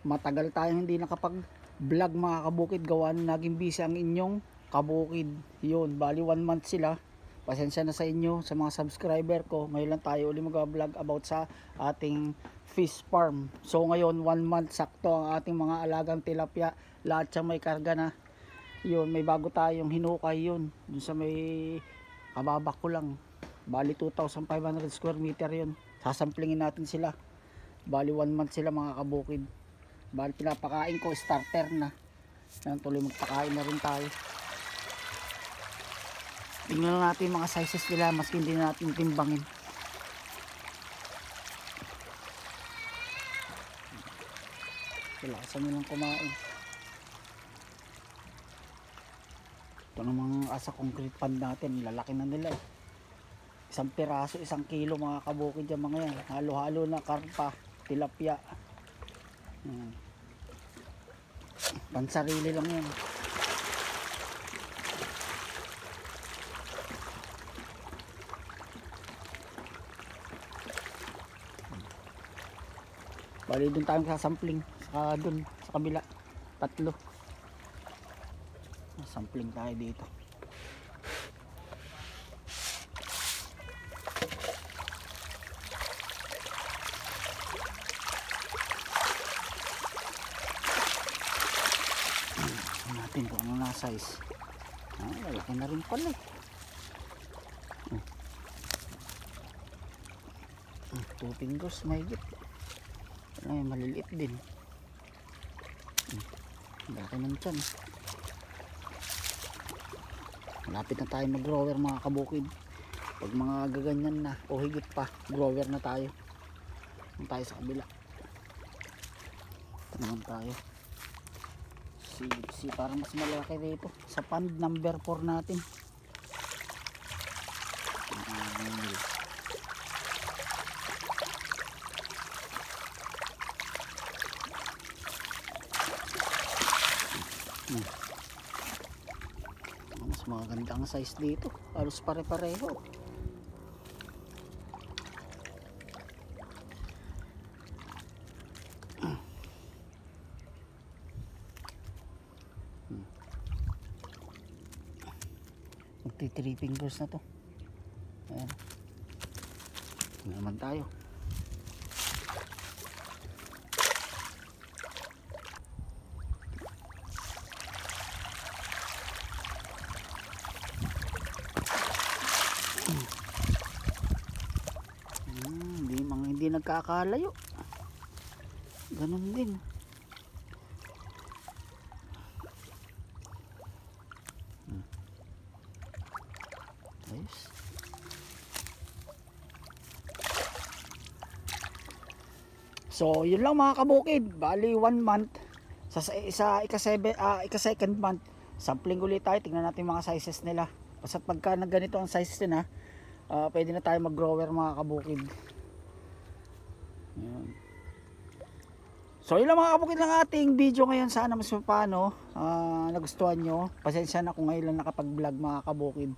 Matagal tayong hindi nakapag vlog mga kabukid, gawa na naging busy ang inyong kabukid. Yun, bali 1 month sila. Pasensya na sa inyo, sa mga subscriber ko. Ngayon lang tayo uli mag-vlog about sa ating fish farm. So ngayon 1 month sakto ang ating mga alagang tilapia. Lahat siyang may karga na. Yun, may bago tayong hinukay yun. Dun sa may kababak ko lang. Bali 2,500 square meter yun. Sasamplingin natin sila. Bali 1 month sila mga kabukid. Bali pinapakain ko, starter na. Yan, tuloy magpakain na rin tayo. Tingnan natin mga sizes nila, maski hindi natin timbangin. Lakasan nilang kumain. Ito namang asa concrete pan natin, lalaki na nila eh. Isang piraso, 1 kilo mga kabukid yan mga yan. Halo-halo na karpa, tilapia. Pansarili lang yan. Bali dun tayong sasampling sa dun sa kabila, 3. Sampling tayo dito. Natin kung ano na size. Lalaki na rin pala eh. 2 fingers mahigit. Ay, maliliit din. Laki ng tiyan. Malapit na tayo mag grower mga kabukid. Pag mga gaganyan na o higit pa, grower na tayo. Tayo sa kabila. Naman tayo. Si parang mas malaki rito sa pond number 4 natin. Mas maganda ang size dito, halos pare-pareho. Magti 3 fingers na to. Ayan. Naman tayo. Hindi nagkakalayo. Ganun din. Ayos. So, yun lang mga kabukid. Bali 1 month. Sa ika-second month, sampling ulit tayo. Tingnan natin mga sizes nila. Basta pagka ganito ang sizes nila, pwede na tayo mag-grower mga kabukid. Ayan. So yun lang mga kabukid ng ating video ngayon. Sana mas paano nagustuhan nyo. Pasensya na kung ngayon lang nakapag-vlog mga kabukid.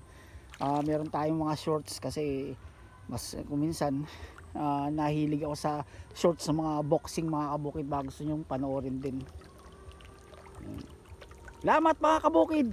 Meron tayong mga shorts kasi mas kuminsan nahilig ako sa shorts sa mga boxing mga kabukid. Baka gusto nyo panoorin din. Salamat mga kabukid.